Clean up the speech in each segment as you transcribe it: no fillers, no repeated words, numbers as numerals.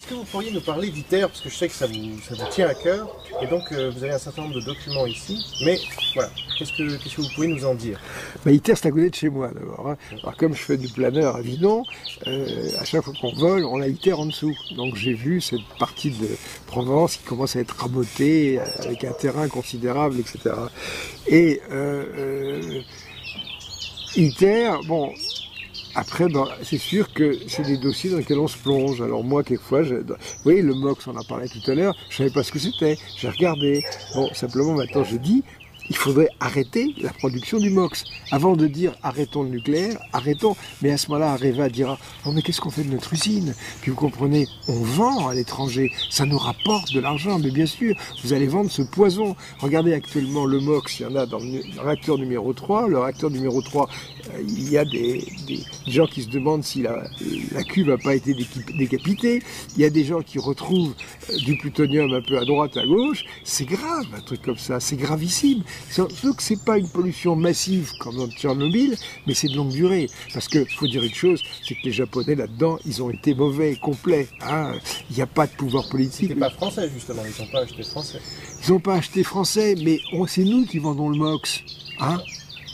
Est-ce que vous pourriez nous parler d'ITER, parce que je sais que ça vous tient à cœur, et donc vous avez un certain nombre de documents ici, mais voilà, qu'est-ce que vous pouvez nous en dire? ITER, c'est à côté de chez moi d'abord. Hein. Alors comme je fais du planeur à Vinon, à chaque fois qu'on vole, on a ITER en dessous. Donc j'ai vu cette partie de Provence qui commence à être rabotée, avec un terrain considérable, etc. Et ITER, bon... Après, c'est sûr que c'est des dossiers dans lesquels on se plonge. Alors moi, quelquefois, vous voyez, le MOX, on en parlait tout à l'heure, je savais pas ce que c'était, j'ai regardé. Bon, simplement, maintenant, je dis, il faudrait arrêter la production du MOX. Avant de dire arrêtons le nucléaire, arrêtons. Mais à ce moment-là, Areva dira oh mais qu'est-ce qu'on fait de notre usine? Puis vous comprenez, on vend à l'étranger, ça nous rapporte de l'argent. Mais bien sûr, vous allez vendre ce poison. Regardez actuellement le MOX, il y en a dans le réacteur numéro 3. Le réacteur numéro 3, il y a des gens qui se demandent si la cuve n'a pas été décapitée. Il y a des gens qui retrouvent du plutonium un peu à droite, à gauche. C'est grave, un truc comme ça, c'est gravissime. Surtout que c'est pas une pollution massive comme dans Tchernobyl, mais c'est de longue durée. Parce que faut dire une chose, c'est que les Japonais là-dedans, ils ont été mauvais, complets. Hein. Il n'y a pas de pouvoir politique. C'était pas français justement, ils n'ont pas acheté français. Ils n'ont pas acheté français, mais c'est nous qui vendons le MOX. Hein.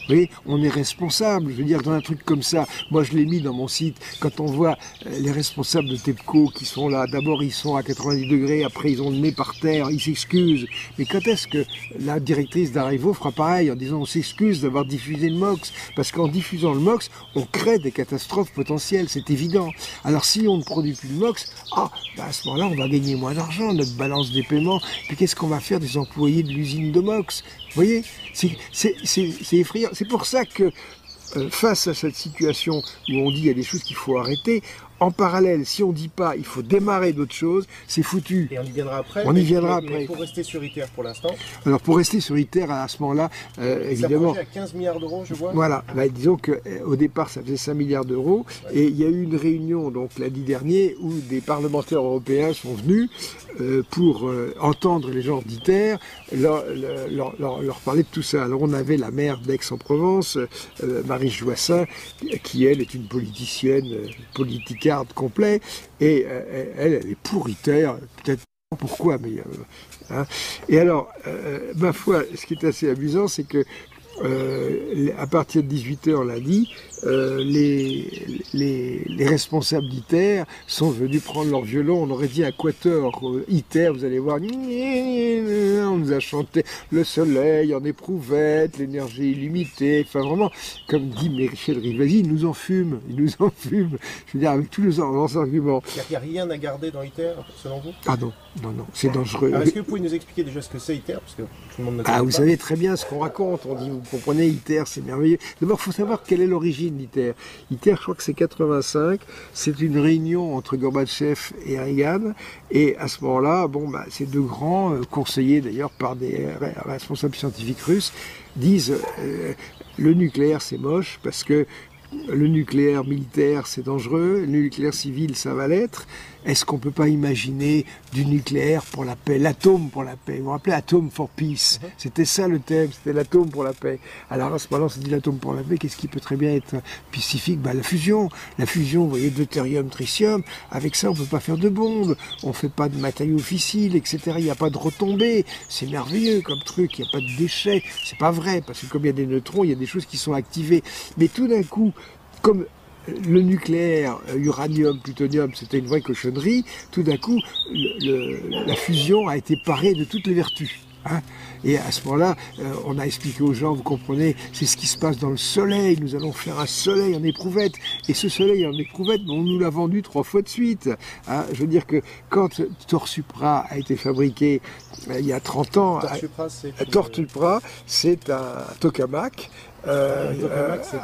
Vous voyez, on est responsable, je veux dire, dans un truc comme ça. Moi, je l'ai mis dans mon site. Quand on voit les responsables de TEPCO qui sont là, d'abord ils sont à 90 degrés, après ils ont le nez par terre, ils s'excusent. Mais quand est-ce que la directrice d'Arrivo fera pareil en disant on s'excuse d'avoir diffusé le MOX? Parce qu'en diffusant le MOX, on crée des catastrophes potentielles, c'est évident. Alors si on ne produit plus le MOX, à ce moment-là, on va gagner moins d'argent, notre balance des paiements. Puis qu'est-ce qu'on va faire des employés de l'usine de MOX? Vous voyez, c'est effrayant. C'est pour ça que, face à cette situation où on dit il y a des choses qu'il faut arrêter, en parallèle, si on ne dit pas il faut démarrer d'autres choses, c'est foutu. Et on y viendra après. On y viendra après. Mais pour rester sur ITER pour l'instant. Alors pour rester sur ITER, à ce moment-là, évidemment... Ça à 15 milliards d'euros, je vois. Voilà, disons qu'au départ ça faisait 5 milliards d'euros, ouais. Et il y a eu une réunion donc lundi dernier où des parlementaires européens sont venus pour entendre les gens d'ITER, leur parler de tout ça. Alors on avait la maire d'Aix-en-Provence, Marie Joissin, qui elle est une politicienne politicarde complet, et elle est pour ITER, peut-être pas pourquoi, mais... hein. Et alors, ma foi, ce qui est assez amusant, c'est que à partir de 18h lundi, les responsables d'ITER sont venus prendre leur violon. On aurait dit à Quator, ITER, vous allez voir, on nous a chanté le soleil en éprouvette, l'énergie illimitée, enfin vraiment, comme dit Michel Rivasi, ils nous en fument, ils nous en fument. Je veux dire, avec tous leurs arguments. Il n'y a rien à garder dans ITER, selon vous? Ah non, c'est dangereux. Alors, est-ce que vous pouvez nous expliquer déjà ce que c'est ITER? Parce que tout le monde ne connaît pas. Vous savez très bien ce qu'on raconte, on dit, vous comprenez, ITER, c'est merveilleux. D'abord, il faut savoir quelle est l'origine d'ITER. ITER, je crois que c'est 85, c'est une réunion entre Gorbatchev et Reagan, et à ce moment-là, ces deux grands, conseillés d'ailleurs par des responsables scientifiques russes, disent le nucléaire c'est moche parce que le nucléaire militaire c'est dangereux, le nucléaire civil ça va l'être. Est-ce qu'on ne peut pas imaginer du nucléaire pour la paix, l'atome pour la paix? Vous vous rappelez, Atome for Peace, c'était ça le thème, c'était l'atome pour la paix. Alors à ce moment-là, on s'est dit l'atome pour la paix, qu'est-ce qui peut très bien être pacifique? La fusion. La fusion, vous voyez, deutérium, tritium, avec ça on ne peut pas faire de bombes, on ne fait pas de matériaux fissiles, etc. Il n'y a pas de retombées, c'est merveilleux comme truc, il n'y a pas de déchets. C'est pas vrai, parce que comme il y a des neutrons, il y a des choses qui sont activées. Mais tout d'un coup, comme le nucléaire, uranium, plutonium, c'était une vraie cochonnerie, tout d'un coup, la fusion a été parée de toutes les vertus. Hein. Et à ce moment-là, on a expliqué aux gens, vous comprenez, c'est ce qui se passe dans le soleil, nous allons faire un soleil en éprouvette. Et ce soleil en éprouvette, on nous l'a vendu 3 fois de suite. Hein. Je veux dire que quand Torsupra a été fabriqué il y a 30 ans, Torsupra, c'est un tokamak,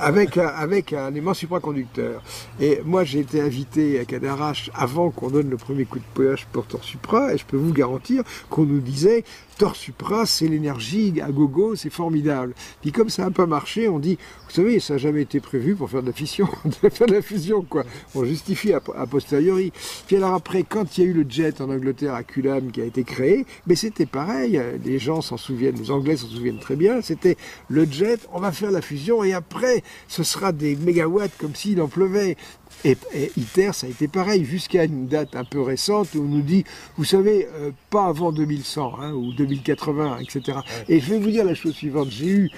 avec un aimant supraconducteur. Et moi, j'ai été invité à Cadarache avant qu'on donne le premier coup de pioche pour Torsupra, et je peux vous garantir qu'on nous disait Torsupra, c'est l'énergie à gogo, c'est formidable. Puis comme ça n'a pas marché, on dit, vous savez, ça n'a jamais été prévu pour faire de la fission, faire de la fusion, quoi. On justifie a posteriori. Puis alors après, quand il y a eu le jet en Angleterre à Culham qui a été créé, mais c'était pareil, les gens s'en souviennent, les Anglais s'en souviennent très bien, c'était le jet, on va faire la fusion, et après, ce sera des mégawatts comme s'il en pleuvait. Et ITER, ça a été pareil, jusqu'à une date un peu récente où on nous dit, vous savez, pas avant 2100, hein, ou 2080, etc. Et je vais vous dire la chose suivante, j'ai eu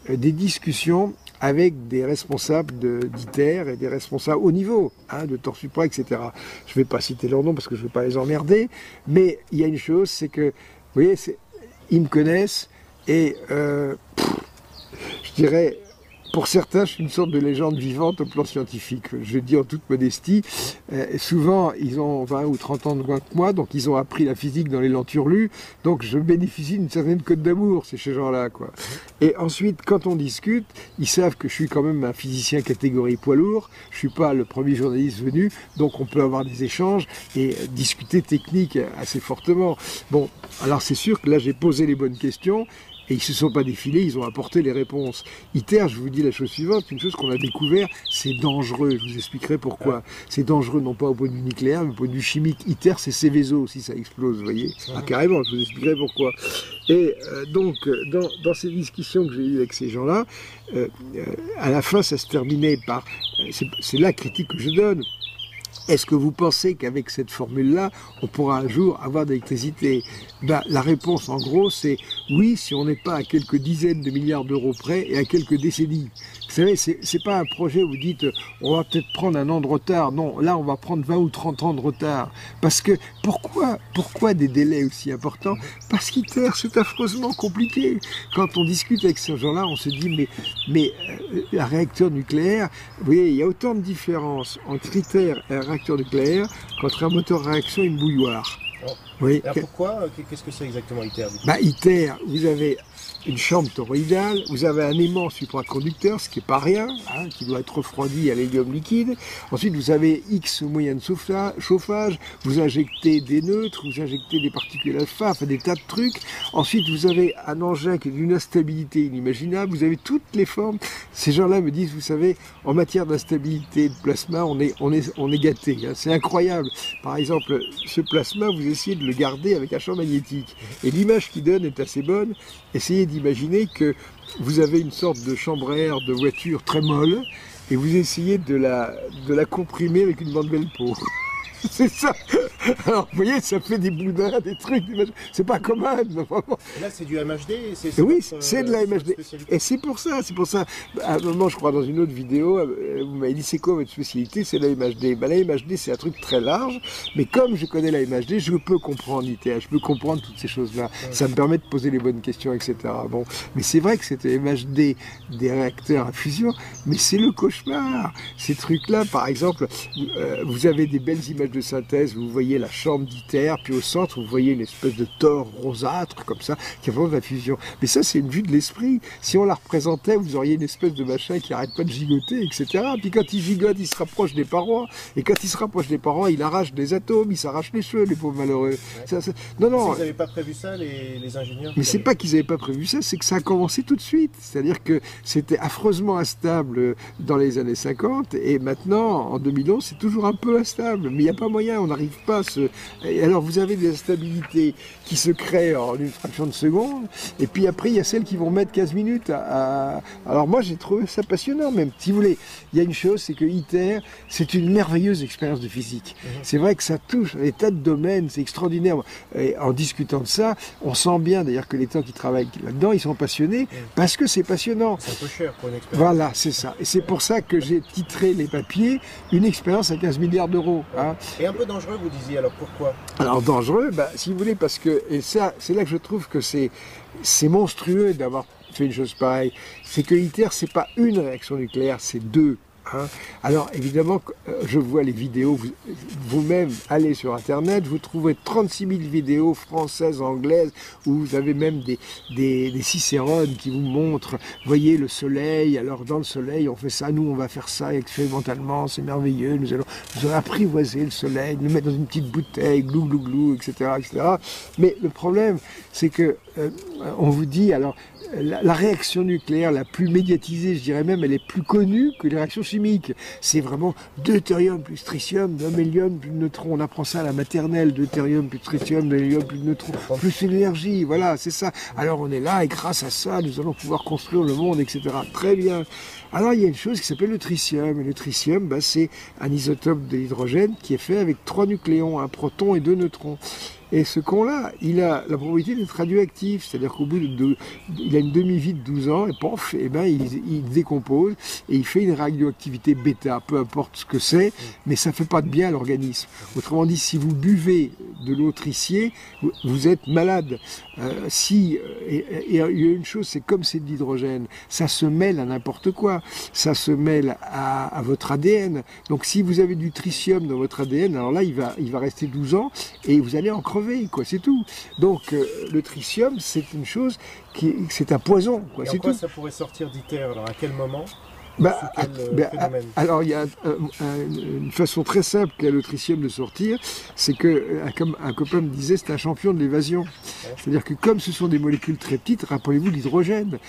des discussions avec des responsables d'ITER et des responsables au niveau, hein, de Torsupra, etc. Je ne vais pas citer leurs noms parce que je ne vais pas les emmerder, mais il y a une chose, c'est que, vous voyez, ils me connaissent et, je dirais, pour certains, je suis une sorte de légende vivante au plan scientifique. Je le dis en toute modestie. Souvent, ils ont 20 ou 30 ans de moins que moi, donc ils ont appris la physique dans les Lenturlus. Donc je bénéficie d'une certaine cote d'amour, c'est ces gens-là, quoi. Et ensuite, quand on discute, ils savent que je suis quand même un physicien catégorie poids lourd. Je suis pas le premier journaliste venu, donc on peut avoir des échanges et discuter technique assez fortement. Bon, alors c'est sûr que là, j'ai posé les bonnes questions. Et ils ne se sont pas défilés, ils ont apporté les réponses. ITER, je vous dis la chose suivante, une chose qu'on a découvert, c'est dangereux. Je vous expliquerai pourquoi. C'est dangereux non pas au point de vue nucléaire, mais au point de vue chimique. ITER, c'est Céveso si ça explose, vous voyez. Ah, carrément, je vous expliquerai pourquoi. Et donc, dans ces discussions que j'ai eues avec ces gens-là, à la fin, ça se terminait par... c'est la critique que je donne. Est-ce que vous pensez qu'avec cette formule-là, on pourra un jour avoir de l'électricité? Ben, la réponse, en gros, c'est oui, si on n'est pas à quelques dizaines de milliards d'euros près et à quelques décennies. Vous savez, c'est pas un projet où vous dites on va peut-être prendre un an de retard. Non, là, on va prendre 20 ou 30 ans de retard. Parce que, pourquoi des délais aussi importants? Parce qu'ITER, c'est affreusement compliqué. Quand on discute avec ces gens-là, on se dit mais un réacteur nucléaire, vous voyez, il y a autant de différences entre ITER et un réacteur nucléaire qu'entre un moteur à réaction et une bouilloire. Oh. Oui. Alors pourquoi? Qu'est-ce que c'est exactement ITER? Bah, ITER, vous avez une chambre toroïdale, vous avez un aimant supraconducteur, ce qui n'est pas rien, hein, qui doit être refroidi à l'hélium liquide. Ensuite, vous avez X moyens de chauffage, vous injectez des neutres, vous injectez des particules alpha, enfin des tas de trucs. Ensuite, vous avez un engin qui est d'une instabilité inimaginable, vous avez toutes les formes. Ces gens-là me disent, vous savez, en matière d'instabilité de plasma, on est gâté, hein, c'est incroyable. Par exemple, ce plasma, vous essayez de le garder avec un champ magnétique. Et l'image qu'il donne est assez bonne. Essayez d'imaginer que vous avez une sorte de chambre à air de voiture très molle et vous essayez de la comprimer avec une bande Velpo. C'est ça. Alors, vous voyez, ça fait des boudins, des trucs. C'est pas commode, vraiment. Et là, c'est du MHD. Oui, c'est de la MHD. Et c'est pour ça. À un moment, je crois, dans une autre vidéo, vous m'avez dit, c'est quoi votre spécialité? C'est la MHD. Ben, la MHD, c'est un truc très large. Mais comme je connais la MHD, je peux comprendre ITER. Je peux comprendre toutes ces choses-là. Ouais. Ça me permet de poser les bonnes questions, etc. Bon. Mais c'est vrai que c'était MHD des réacteurs à fusion. Mais c'est le cauchemar. Ces trucs-là, par exemple, vous avez des belles images de synthèse, vous voyez la chambre d'ITER, puis au centre, vous voyez une espèce de tore rosâtre, comme ça, qui représente la fusion. Mais ça, c'est une vue de l'esprit. Si on la représentait, vous auriez une espèce de machin qui arrête pas de gigoter, etc. Puis quand il gigote, il se rapproche des parois. Et quand il se rapproche des parois, il arrache des atomes, il s'arrache les cheveux, les pauvres malheureux. Ouais. Non. Ils n'avaient pas prévu ça, les ingénieurs? Mais c'est pas qu'ils n'avaient pas prévu ça, c'est que ça a commencé tout de suite. C'est-à-dire que c'était affreusement instable dans les années 50, et maintenant, en 2011, c'est toujours un peu instable. Mais il n'y a pas moyen, on n'arrive pas à se... Et alors vous avez des instabilités qui se créent en une fraction de seconde, et puis après il y a celles qui vont mettre 15 minutes à... Alors moi j'ai trouvé ça passionnant même. Si vous voulez, il y a une chose, c'est que ITER, c'est une merveilleuse expérience de physique. C'est vrai que ça touche des tas de domaines, c'est extraordinaire. Et en discutant de ça, on sent bien d'ailleurs que les gens qui travaillent là-dedans, ils sont passionnés, parce que c'est passionnant. C'est un peu cher pour une expérience. Voilà, c'est ça. Et c'est pour ça que j'ai titré les papiers « Une expérience à 15 milliards d'euros ». Hein. Et un peu dangereux, vous disiez, alors pourquoi? Alors dangereux, bah, si vous voulez, parce que, et ça, c'est là que je trouve que c'est monstrueux d'avoir fait une chose pareille, c'est que ITER, c'est pas une réaction nucléaire, c'est deux. hein. Alors évidemment, je vois les vidéos, vous-même allez sur internet, vous trouverez 36 000 vidéos françaises, anglaises, où vous avez même des cicérones qui vous montrent, voyez le soleil, alors dans le soleil on fait ça, nous on va faire ça expérimentalement, c'est merveilleux, nous allons apprivoiser le soleil, le mettre dans une petite bouteille, glou glou glou, etc., etc. Mais le problème, c'est que on vous dit, alors, la réaction nucléaire la plus médiatisée, je dirais même, elle est plus connue que les réactions chimiques. C'est vraiment deutérium plus tritium, d'un hélium plus de neutrons. On apprend ça à la maternelle, deutérium plus tritium, d'un hélium plus de neutrons, plus l'énergie. Voilà, c'est ça. Alors on est là et grâce à ça, nous allons pouvoir construire le monde, etc. Très bien. Alors il y a une chose qui s'appelle le tritium. Et le tritium, bah, c'est un isotope de l'hydrogène qui est fait avec 3 nucléons, un proton et 2 neutrons. Et ce con-là, il a la probabilité d'être radioactif, c'est-à-dire qu'au bout il a une demi-vie de 12 ans, et pof, et ben il décompose, et il fait une radioactivité bêta, peu importe ce que c'est, mais ça ne fait pas de bien à l'organisme. Autrement dit, si vous buvez de l'eau triciée, vous êtes malade. Et il y a une chose, c'est comme c'est de l'hydrogène, ça se mêle à n'importe quoi, ça se mêle à votre ADN. Donc si vous avez du tritium dans votre ADN, alors là, il va rester 12 ans, et vous allez en crever, quoi, c'est tout. Donc le tritium, c'est une chose c'est un poison, quoi, c'est tout. Et en quoi ça pourrait sortir d'ITER, alors à quel moment? Alors il y a une façon très simple qu'a le tritium de sortir, c'est que, comme un copain me disait, c'est un champion de l'évasion. Ouais. C'est-à-dire que comme ce sont des molécules très petites, rappelez-vous l'hydrogène.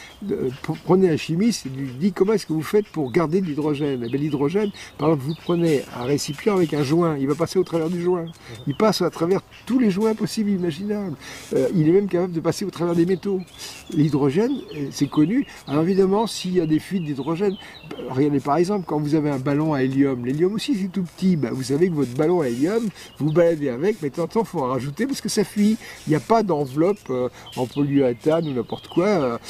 Prenez un chimiste et lui dit comment est-ce que vous faites pour garder de l'hydrogène. Eh l'hydrogène, par exemple, vous prenez un récipient avec un joint, il va passer au travers du joint. Il passe à travers tous les joints possibles, imaginables. Il est même capable de passer au travers des métaux. L'hydrogène, c'est connu. Alors évidemment, s'il y a des fuites d'hydrogène, regardez par exemple, quand vous avez un ballon à hélium, l'hélium aussi c'est tout petit, vous savez que votre ballon à hélium, vous baladez avec, mais de temps en temps il faut en rajouter parce que ça fuit. Il n'y a pas d'enveloppe en polyuréthane ou n'importe quoi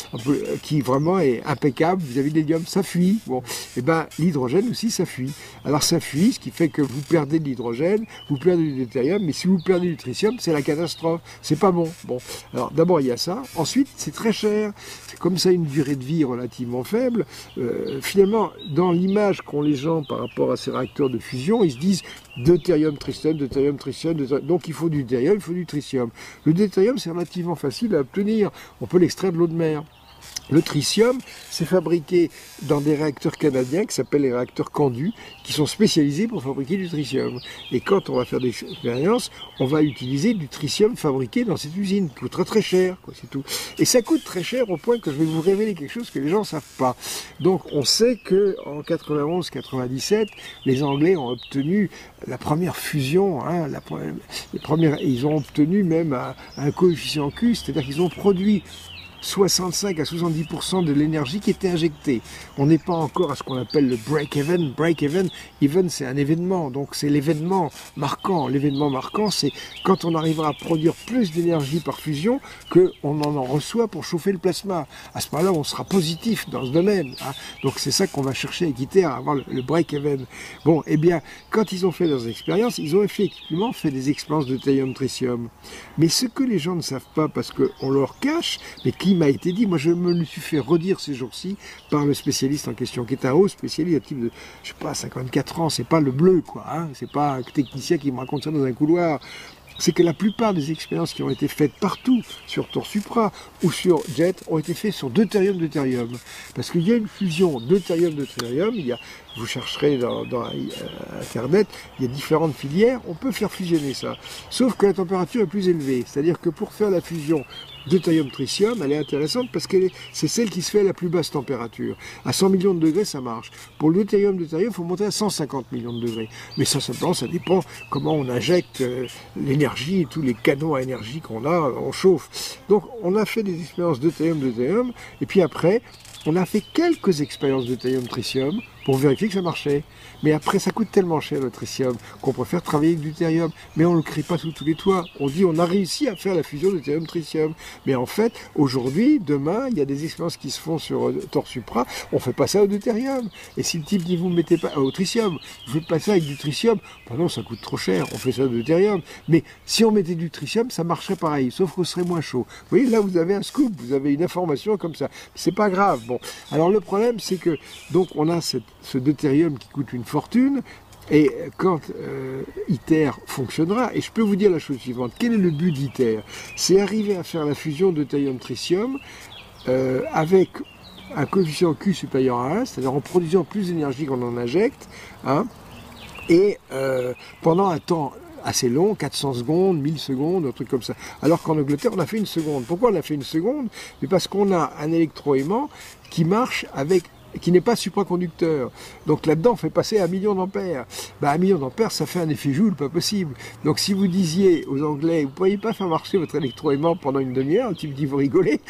qui vraiment est impeccable vis-à-vis de l'hélium, ça fuit. Bon, et l'hydrogène aussi ça fuit. Alors ça fuit, ce qui fait que vous perdez de l'hydrogène, vous perdez du deutérium, mais si vous perdez du tritium, c'est la catastrophe. C'est pas bon. Bon, alors d'abord il y a ça, ensuite c'est très cher. C'est comme ça une durée de vie relativement faible. Finalement, dans l'image qu'ont les gens par rapport à ces réacteurs de fusion, ils se disent deutérium, tritium, deutérium, tritium, donc il faut du deutérium, il faut du tritium. Le deutérium, c'est relativement facile à obtenir. On peut l'extraire de l'eau de mer. Le tritium, c'est fabriqué dans des réacteurs canadiens qui s'appellent les réacteurs Candu, qui sont spécialisés pour fabriquer du tritium. Et quand on va faire des expériences, on va utiliser du tritium fabriqué dans cette usine, qui coûtera très cher, quoi, c'est tout. Et ça coûte très cher au point que je vais vous révéler quelque chose que les gens ne savent pas. Donc on sait qu'en 91-97, les Anglais ont obtenu la première fusion, hein, ils ont obtenu même un coefficient Q, c'est-à-dire qu'ils ont produit 65 à 70% de l'énergie qui était injectée. On n'est pas encore à ce qu'on appelle le break-even. Break-even, c'est un événement, donc c'est l'événement marquant. L'événement marquant, c'est quand on arrivera à produire plus d'énergie par fusion qu'on en reçoit pour chauffer le plasma. À ce moment-là, on sera positif dans ce domaine. Hein. Donc c'est ça qu'on va chercher à quitter, à avoir le break-even. Bon, eh bien, quand ils ont fait leurs expériences, ils ont effectivement fait des expériences de thallium-tritium. Mais ce que les gens ne savent pas, parce qu'on leur cache, mais qui m'a été dit, moi je me le suis fait redire ces jours-ci par le spécialiste en question, qui est un haut spécialiste, un type de, je sais pas, 54 ans, c'est pas le bleu, quoi, hein, c'est pas un technicien qui me raconte ça dans un couloir. C'est que la plupart des expériences qui ont été faites partout, sur Torsupra ou sur JET, ont été faites sur deutérium-deutérium. Parce qu'il y a une fusion deutérium-deutérium, vous chercherez dans Internet, il y a différentes filières, on peut faire fusionner ça. Sauf que la température est plus élevée, c'est-à-dire que pour faire la fusion deutérium-tritium, elle est intéressante parce que c'est celle qui se fait à la plus basse température. À 100 millions de degrés, ça marche. Pour le deutérium-deutérium, il faut monter à 150 millions de degrés. Mais ça, simplement, ça dépend comment on injecte l'énergie, tous les canaux à énergie qu'on a, on chauffe. Donc, on a fait des expériences deutérium-deutérium, et puis après, on a fait quelques expériences de deutérium-tritium pour vérifier que ça marchait. Mais après, ça coûte tellement cher le tritium qu'on préfère travailler avec du deutérium. Mais on ne le crie pas sous tous les toits. On dit on a réussi à faire la fusion deutérium-tritium. Mais en fait, aujourd'hui, demain, il y a des expériences qui se font sur Torsupra. On ne fait pas ça au deutérium. Et si le type dit vous ne mettez pas au tritium, vous ne faites pas ça avec du tritium, ben non, ça coûte trop cher. On fait ça au deutérium. Mais si on mettait du tritium, ça marcherait pareil, sauf qu'on serait moins chaud. Vous voyez, là, vous avez un scoop, vous avez une information comme ça. C'est pas grave. Bon, alors le problème, c'est que donc on a ce deutérium qui coûte une fortune. Et quand ITER fonctionnera, et je peux vous dire la chose suivante, quel est le but d'ITER? C'est arriver à faire la fusion deutérium-tritium avec un coefficient Q supérieur à 1, c'est-à-dire en produisant plus d'énergie qu'on en injecte, hein, et pendant un temps assez long, 400 secondes, 1000 secondes, un truc comme ça. Alors qu'en Angleterre, on a fait une seconde. Pourquoi on a fait une seconde? Mais parce qu'on a un électroaimant qui marche avec, qui n'est pas supraconducteur. Donc là-dedans, on fait passer 1 million d'ampères. Ben, 1 million d'ampères, ça fait un effet Joule, pas possible. Donc si vous disiez aux Anglais, vous ne pourriez pas faire marcher votre électroaimant pendant une demi-heure, le type dit, vous rigolez,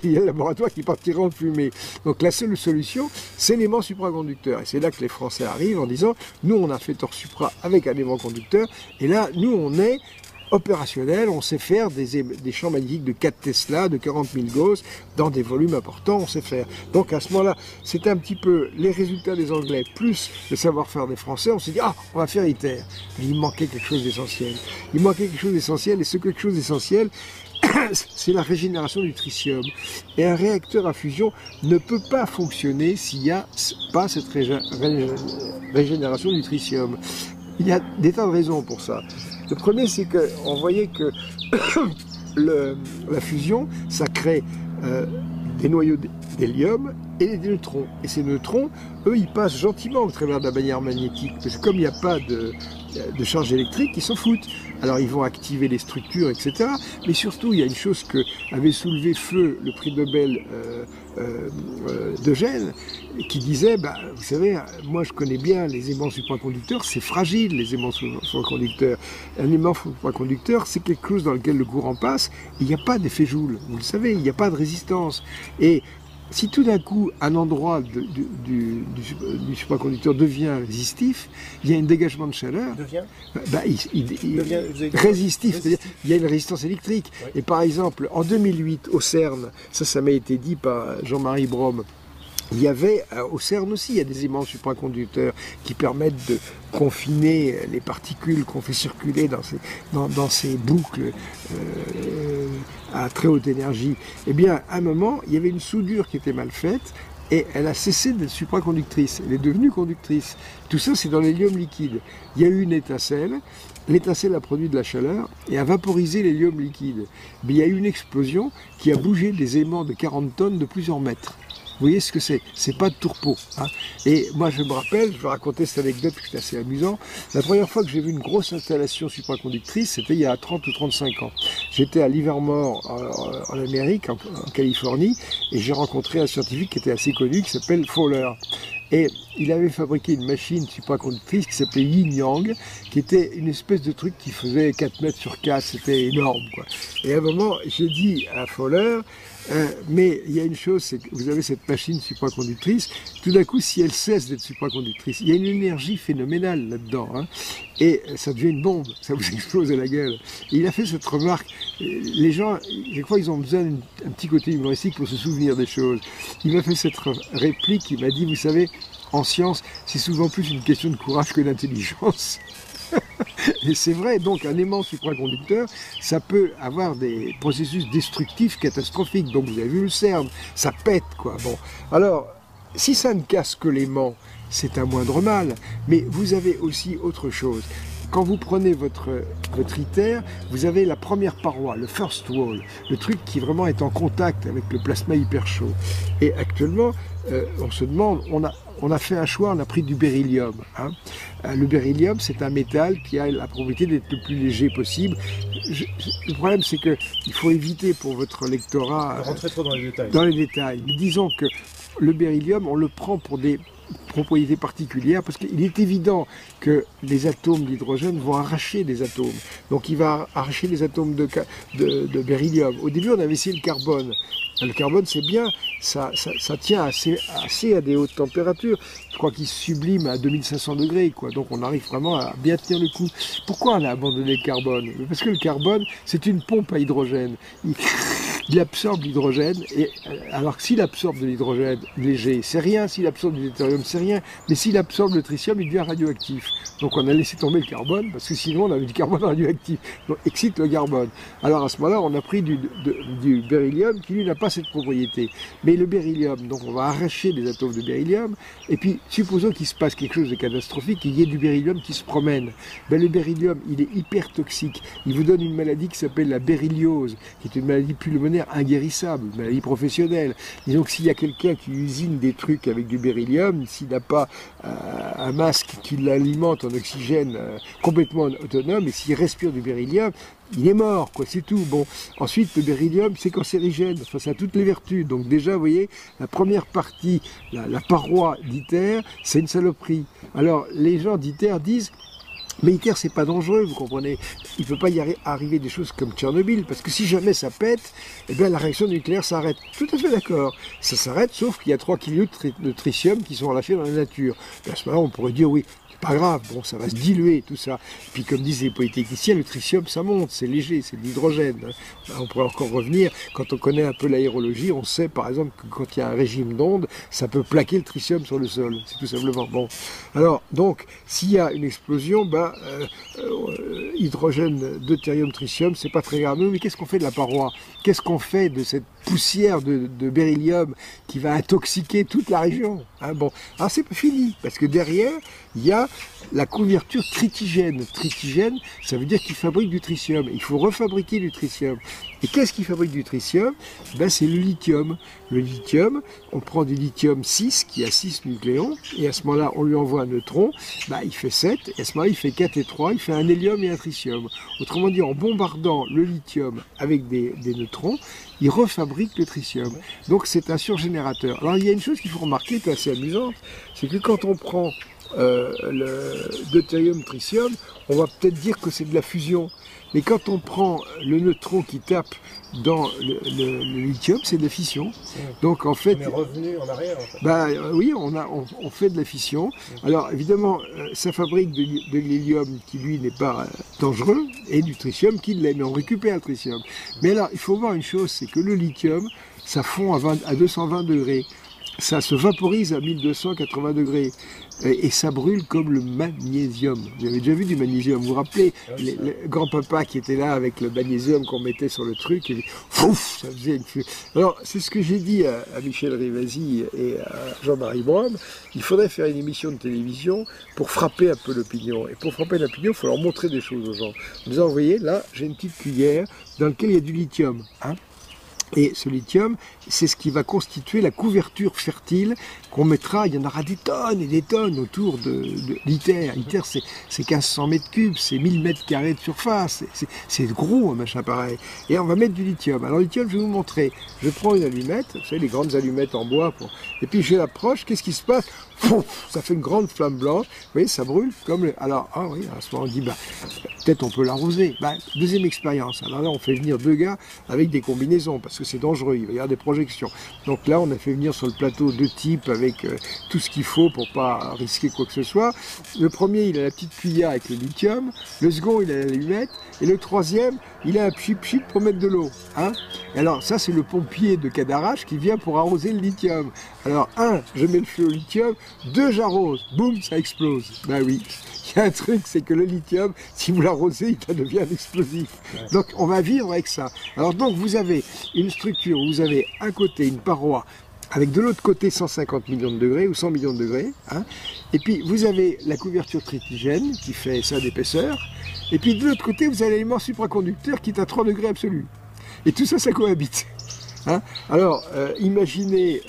il y a le laboratoire qui partira en fumée. Donc la seule solution, c'est l'aimant supraconducteur. Et c'est là que les Français arrivent en disant, nous on a fait Tor Supra avec un aimant conducteur, et là, nous on est opérationnel, on sait faire des champs magnétiques de 4 Tesla, de 40 000 Gauss, dans des volumes importants, on sait faire. Donc à ce moment-là, c'était un petit peu les résultats des Anglais, plus le savoir-faire des Français, on s'est dit, ah, on va faire ITER. Mais il manquait quelque chose d'essentiel. Il manquait quelque chose d'essentiel, et ce quelque chose d'essentiel, c'est la régénération du tritium. Et un réacteur à fusion ne peut pas fonctionner s'il n'y a pas cette régénération du tritium. Il y a des tas de raisons pour ça. Le premier, c'est qu'on voyait que la fusion, ça crée des noyaux d'hélium et des neutrons. Et ces neutrons, eux, ils passent gentiment au travers de la barrière magnétique. Parce que comme il n'y a pas de charge électrique, ils s'en foutent. Alors ils vont activer les structures, etc. Mais surtout, il y a une chose que avait soulevé feu le prix Nobel d'Eugène, qui disait, bah, vous savez, moi je connais bien les aimants supraconducteurs, c'est fragile les aimants supraconducteurs. Un aimant supraconducteur, c'est quelque chose dans lequel le courant passe, il n'y a pas d'effet Joule, vous le savez, il n'y a pas de résistance. Et si tout d'un coup un endroit du supraconducteur devient résistif, il y a un dégagement de chaleur. Il devient résistif, c'est-à-dire il y a une résistance électrique. Oui. Et par exemple, en 2008, au CERN, ça m'a été dit par Jean-Marie Brom, il y avait au CERN aussi, il y a des aimants supraconducteurs qui permettent de confiner les particules qu'on fait circuler dans ces boucles à très haute énergie. Eh bien, à un moment, il y avait une soudure qui était mal faite et elle a cessé d'être supraconductrice. Elle est devenue conductrice. Tout ça, c'est dans l'hélium liquide. Il y a eu une étincelle. L'étincelle a produit de la chaleur et a vaporisé l'hélium liquide. Mais il y a eu une explosion qui a bougé des aimants de 40 tonnes de plusieurs mètres. Vous voyez ce que c'est? C'est pas de tourpeau. Hein. Et moi, je me rappelle, je vais raconter cette anecdote parce que c'est assez amusant. La première fois que j'ai vu une grosse installation supraconductrice, c'était il y a 30 ou 35 ans. J'étais à Livermore, en Amérique, en Californie, et j'ai rencontré un scientifique qui était assez connu, qui s'appelle Fowler. Et il avait fabriqué une machine supraconductrice qui s'appelait Yin Yang, qui était une espèce de truc qui faisait 4 mètres sur 4, c'était énorme, quoi. Et à un moment, j'ai dit à Fowler, mais il y a une chose, c'est que vous avez cette machine supraconductrice, tout d'un coup, si elle cesse d'être supraconductrice, il y a une énergie phénoménale là-dedans, hein, et ça devient une bombe, ça vous explose à la gueule. Et il a fait cette remarque, les gens, je crois qu'ils ont besoin d'un petit côté humoristique pour se souvenir des choses. Il m'a fait cette réplique, il m'a dit, vous savez, en science, c'est souvent plus une question de courage que d'intelligence. Et c'est vrai, donc un aimant supraconducteur, ça peut avoir des processus destructifs catastrophiques. Donc vous avez vu le CERN, ça pète, quoi. Bon, alors, si ça ne casse que l'aimant, c'est un moindre mal, mais vous avez aussi autre chose. Quand vous prenez votre ITER, vous avez la première paroi, le first wall, le truc qui vraiment est en contact avec le plasma hyper chaud. Et actuellement, on se demande, on a fait un choix, on a pris du beryllium. Hein. Le beryllium, c'est un métal qui a la propriété d'être le plus léger possible. Le problème, c'est qu'il faut éviter pour votre lectorat... rentrer trop dans les détails. Dans les détails. Mais disons que le beryllium, on le prend pour des propriétés particulières, parce qu'il est évident que les atomes d'hydrogène vont arracher des atomes. Donc il va arracher les atomes de beryllium. Au début, on avait essayé le carbone. Le carbone, c'est bien, ça tient assez à des hautes températures. Je crois qu'il sublime à 2500 degrés, quoi. Donc on arrive vraiment à bien tenir le coup. Pourquoi on a abandonné le carbone? Parce que le carbone, c'est une pompe à hydrogène. il absorbe l'hydrogène, et alors que s'il absorbe de l'hydrogène léger, c'est rien, s'il absorbe du deutérium, c'est rien, mais s'il absorbe le tritium, il devient radioactif. Donc on a laissé tomber le carbone, parce que sinon on avait du carbone radioactif, donc excite le carbone. Alors à ce moment-là, on a pris du beryllium qui lui n'a pas cette propriété. Mais le beryllium, donc on va arracher des atomes de beryllium, et puis supposons qu'il se passe quelque chose de catastrophique, qu'il y ait du beryllium qui se promène. Ben, le beryllium, il est hyper toxique. Il vous donne une maladie qui s'appelle la berylliose, qui est une maladie pulmonaire inguérissable, une maladie professionnelle. Et donc s'il y a quelqu'un qui usine des trucs avec du beryllium, s'il n'a pas un masque qui l'alimente en oxygène complètement autonome, et s'il respire du beryllium, il est mort, quoi, c'est tout. Bon, ensuite, le beryllium, c'est cancérigène, enfin, ça a toutes les vertus. Donc déjà, vous voyez, la première partie, la paroi d'ITER, c'est une saloperie. Alors, les gens d'ITER disent, mais ITER, c'est pas dangereux, vous comprenez. Il ne peut pas y arriver des choses comme Tchernobyl, parce que si jamais ça pète, eh bien, la réaction nucléaire s'arrête. Tout à fait d'accord. Ça s'arrête, sauf qu'il y a 3 kg de tritium qui sont relâchés dans la nature. Et à ce moment-là, on pourrait dire, oui, pas grave, bon, ça va se diluer, tout ça. Puis comme disent les polytechniciens, le tritium, ça monte, c'est léger, c'est de l'hydrogène. On pourrait encore revenir, quand on connaît un peu l'aérologie, on sait par exemple que quand il y a un régime d'ondes, ça peut plaquer le tritium sur le sol, c'est tout simplement bon. Alors, donc, s'il y a une explosion, hydrogène, deutérium, tritium, c'est pas très grave. Mais qu'est-ce qu'on fait de la paroi? Qu'est-ce qu'on fait de cette poussière de beryllium qui va intoxiquer toute la région, hein? Bon, alors c'est pas fini, parce que derrière, il y a la couverture tritigène. Tritigène, ça veut dire qu'il fabrique du tritium. Il faut refabriquer du tritium. Et qu'est-ce qui fabrique du tritium? Ben, c'est le lithium. Le lithium, on prend du lithium 6, qui a 6 nucléons, et à ce moment-là, on lui envoie un neutron, ben, il fait 7, et à ce moment-là, il fait 4 et 3, il fait un hélium et un tritium. Autrement dit, en bombardant le lithium avec des neutrons, il refabrique le tritium. Donc c'est un surgénérateur. Alors il y a une chose qu'il faut remarquer, qui est assez amusante, c'est que quand on prend le deutérium tritium, on va peut-être dire que c'est de la fusion. Mais quand on prend le neutron qui tape dans le lithium, c'est de la fission. Donc en fait, on est revenu en arrière. En fait. Bah, oui, on fait de la fission. Alors évidemment, ça fabrique de l'hélium qui lui n'est pas dangereux et du tritium qui l'est, mais on récupère le tritium. Mais alors, il faut voir une chose, c'est que le lithium, ça fond à 220 degrés. Ça se vaporise à 1280 degrés et ça brûle comme le magnésium. Vous avez déjà vu du magnésium, vous vous rappelez le grand-papa qui était là avec le magnésium qu'on mettait sur le truc et fouf, ça faisait une fumée. Alors c'est ce que j'ai dit à Michel Rivasi et à Jean-Marie Brome, il faudrait faire une émission de télévision pour frapper un peu l'opinion. Et pour frapper l'opinion, il faut leur montrer des choses aux gens. En disant, vous voyez, là j'ai une petite cuillère dans laquelle il y a du lithium. Hein. Et ce lithium, c'est ce qui va constituer la couverture fertile qu'on mettra, il y en aura des tonnes et des tonnes autour de l'ITER. l'ITER, c'est 1500 mètres cubes, c'est 1000 mètres carrés de surface, c'est gros un machin pareil. Et on va mettre du lithium. Alors le lithium, je vais vous montrer. Je prends une allumette, vous savez, les grandes allumettes en bois, et puis je l'approche, qu'est-ce qui se passe? Ça fait une grande flamme blanche, vous voyez, ça brûle comme le... Alors, ah oui, à ce moment on dit, peut-être on peut l'arroser. Deuxième expérience, alors là on fait venir 2 gars avec des combinaisons, parce que c'est dangereux, il va y avoir des projections. Donc là on a fait venir sur le plateau 2 types avec tout ce qu'il faut pour pas risquer quoi que ce soit. Le premier, il a la petite cuillère avec le lithium, le second, il a l'allumette, et le troisième, il a un pchip-pchip pour mettre de l'eau. Hein. Et alors ça c'est le pompier de Cadarache qui vient pour arroser le lithium. Alors 1, je mets le feu au lithium, 2, j'arrose, boum, ça explose. Ben oui, il y a un truc, c'est que le lithium, si vous l'arrosez, il devient un explosif. Ouais. Donc on va vivre avec ça. Alors donc vous avez une structure, vous avez un côté une paroi, avec de l'autre côté 150 millions de degrés ou 100 millions de degrés. Hein. Et puis vous avez la couverture tritigène qui fait ça d'épaisseur. Et puis de l'autre côté, vous avez l'élément supraconducteur qui est à 3 degrés absolus. Et tout ça, ça cohabite. Hein. Alors, imaginez,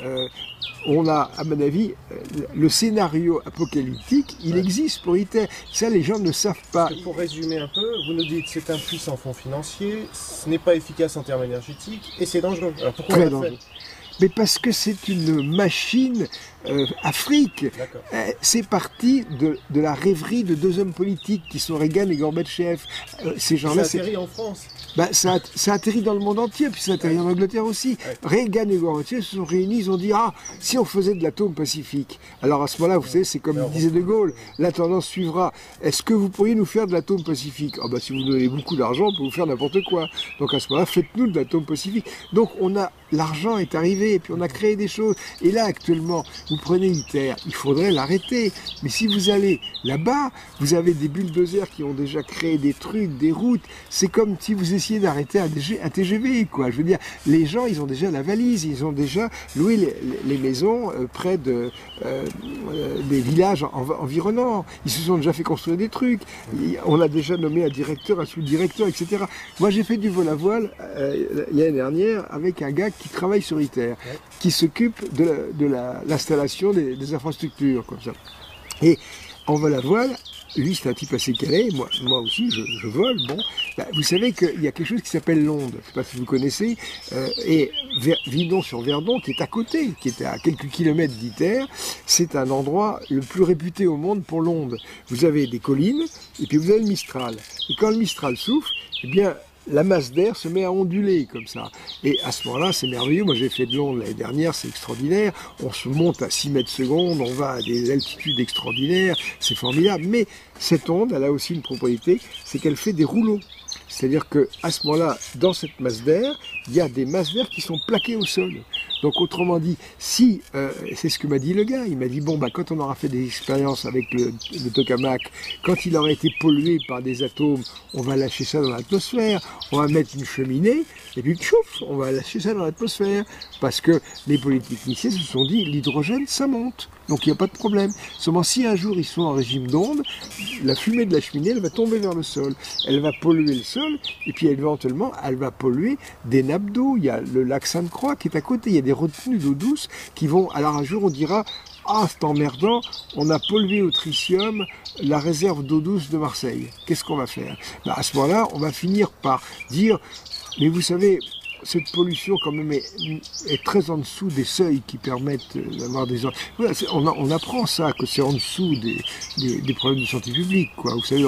on a, à mon avis, le scénario apocalyptique, il existe pour ITER. Ça, les gens ne savent pas. Pour résumer un peu, vous nous dites que c'est un puissant fonds financier, ce n'est pas efficace en termes énergétiques et c'est dangereux. Alors pourquoi Très dangereux. Mais parce que c'est une machine Afrique. C'est parti de la rêverie de deux hommes politiques qui sont Reagan et Gorbatchev. Ces gens-là, ça atterrit en France. Ça atterrit dans le monde entier, puis ça atterrit en Angleterre aussi. Reagan et Gorbatchev se sont réunis, ils ont dit si on faisait de l'atome pacifique. Alors à ce moment-là, vous savez, c'est comme disait De Gaulle, la tendance suivra. Est-ce que vous pourriez nous faire de l'atome pacifique? Si vous donnez beaucoup d'argent, on peut vous faire n'importe quoi. Donc à ce moment-là, faites-nous de l'atome pacifique. Donc l'argent est arrivé, et puis on a créé des choses. Et là, actuellement, vous prenez ITER, il faudrait l'arrêter. Mais si vous allez là-bas, vous avez des bulldozers qui ont déjà créé des trucs, des routes. C'est comme si vous essayiez d'arrêter un TGV, quoi. Je veux dire, les gens, ils ont déjà la valise, ils ont déjà loué les maisons près des villages environnants. Ils se sont déjà fait construire des trucs. On a déjà nommé un directeur, un sous-directeur, etc. Moi, j'ai fait du vol à voile l'année dernière avec un gars qui travaille sur ITER, qui s'occupe de l'installation des infrastructures, comme ça. Et en vol à voile, lui, c'est un type assez calé, moi aussi, je vole, bon. Vous savez qu'il y a quelque chose qui s'appelle l'onde, je ne sais pas si vous connaissez, et Vidon-sur-Verdon, qui est à côté, qui est à quelques kilomètres d'ITER, c'est un endroit le plus réputé au monde pour l'onde. Vous avez des collines, et puis vous avez le Mistral. Et quand le Mistral souffle, eh bien, la masse d'air se met à onduler comme ça. Et à ce moment-là, c'est merveilleux. Moi, j'ai fait de l'onde l'année dernière, c'est extraordinaire. On se monte à 6 mètres secondes, on va à des altitudes extraordinaires, c'est formidable. Mais cette onde, elle a aussi une propriété, c'est qu'elle fait des rouleaux. C'est-à-dire qu'à ce moment-là, dans cette masse d'air, il y a des masses d'air qui sont plaquées au sol. Donc autrement dit, si, c'est ce que m'a dit le gars, il m'a dit, quand on aura fait des expériences avec le tokamak, quand il aura été pollué par des atomes, on va lâcher ça dans l'atmosphère, on va mettre une cheminée, et puis tchouf, on va lâcher ça dans l'atmosphère. Parce que les polytechniciens se sont dit, l'hydrogène, ça monte. Donc il n'y a pas de problème. Seulement si un jour ils sont en régime d'onde, la fumée de la cheminée, elle va tomber vers le sol. Elle va polluer le sol, et puis éventuellement, elle va polluer des nappes d'eau. Il y a le lac Sainte-Croix qui est à côté, il y a des retenues d'eau douce qui vont... Alors un jour on dira, c'est emmerdant, on a pollué au tritium la réserve d'eau douce de Marseille. Qu'est-ce qu'on va faire? À ce moment-là, on va finir par dire, mais vous savez... Cette pollution quand même est très en dessous des seuils qui permettent d'avoir des... Voilà, on apprend ça, que c'est en dessous des problèmes de santé publique, quoi. Vous savez,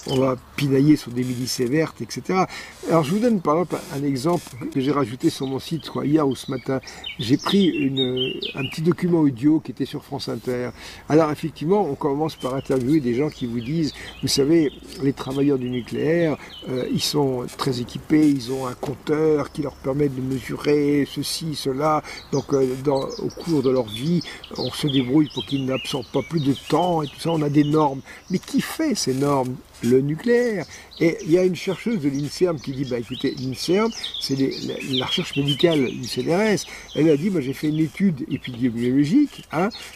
on va pinailler sur des miliciées vertes, etc. Alors je vous donne par exemple un exemple que j'ai rajouté sur mon site, hier ou ce matin. J'ai pris un petit document audio qui était sur France Inter. Alors effectivement, on commence par interviewer des gens qui vous disent, vous savez, les travailleurs du nucléaire, ils sont très équipés, ils ont un compteur qui leur permet de mesurer ceci, cela. Donc au cours de leur vie, on se débrouille pour qu'ils n'absorbent pas plus de temps et tout ça, on a des normes. Mais qui fait ces normes? Le nucléaire. Et il y a une chercheuse de l'INSERM qui dit, écoutez, l'INSERM, c'est la recherche médicale du CNRS. Elle a dit, moi j'ai fait une étude épidémiologique,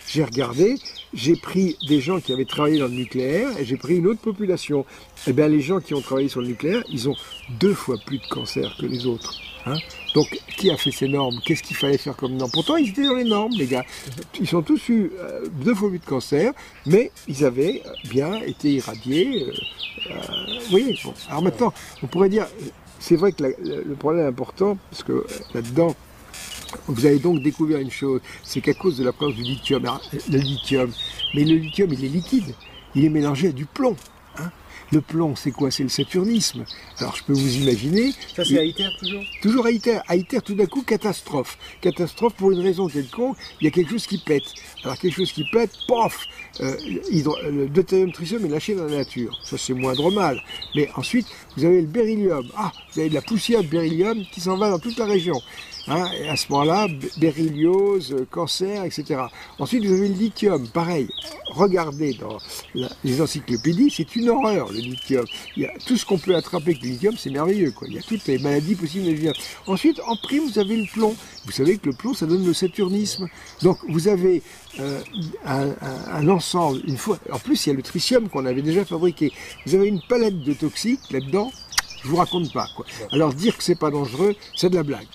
j'ai regardé, j'ai pris des gens qui avaient travaillé dans le nucléaire et j'ai pris une autre population. Eh bien les gens qui ont travaillé sur le nucléaire, ils ont 2 fois plus de cancer que les autres. Donc, qui a fait ces normes? Qu'est-ce qu'il fallait faire comme normes? Pourtant, ils étaient dans les normes, les gars. Ils ont tous eu 2 fois plus de cancer, mais ils avaient bien été irradiés. Vous voyez, bon. Alors maintenant, on pourrait dire, c'est vrai que le problème important, parce que là-dedans, vous avez donc découvert une chose, c'est qu'à cause de la présence du lithium, mais le lithium, il est liquide, il est mélangé à du plomb. Le plomb, c'est quoi? C'est le saturnisme. Alors, je peux vous imaginer... Ça, c'est à ITER, toujours? Toujours à ITER. À ITER, tout d'un coup, catastrophe. Catastrophe pour une raison quelconque, il y a quelque chose qui pète. Alors, quelque chose qui pète, pof, le deutérium tritium est lâché dans la nature. Ça, c'est moindre mal. Mais ensuite, vous avez le beryllium. Vous avez de la poussière de beryllium qui s'en va dans toute la région. Et à ce moment-là, berylliose, cancer, etc. Ensuite, vous avez le lithium, pareil. Regardez dans les encyclopédies, c'est une horreur, le lithium. Il y a tout ce qu'on peut attraper avec le lithium, c'est merveilleux, quoi. Il y a toutes les maladies possibles. Ensuite, en prime, vous avez le plomb. Vous savez que le plomb, ça donne le saturnisme. Donc, vous avez un ensemble, une fois. En plus, il y a le tritium qu'on avait déjà fabriqué. Vous avez une palette de toxiques là-dedans. Je vous raconte pas, quoi. Alors, dire que c'est pas dangereux, c'est de la blague.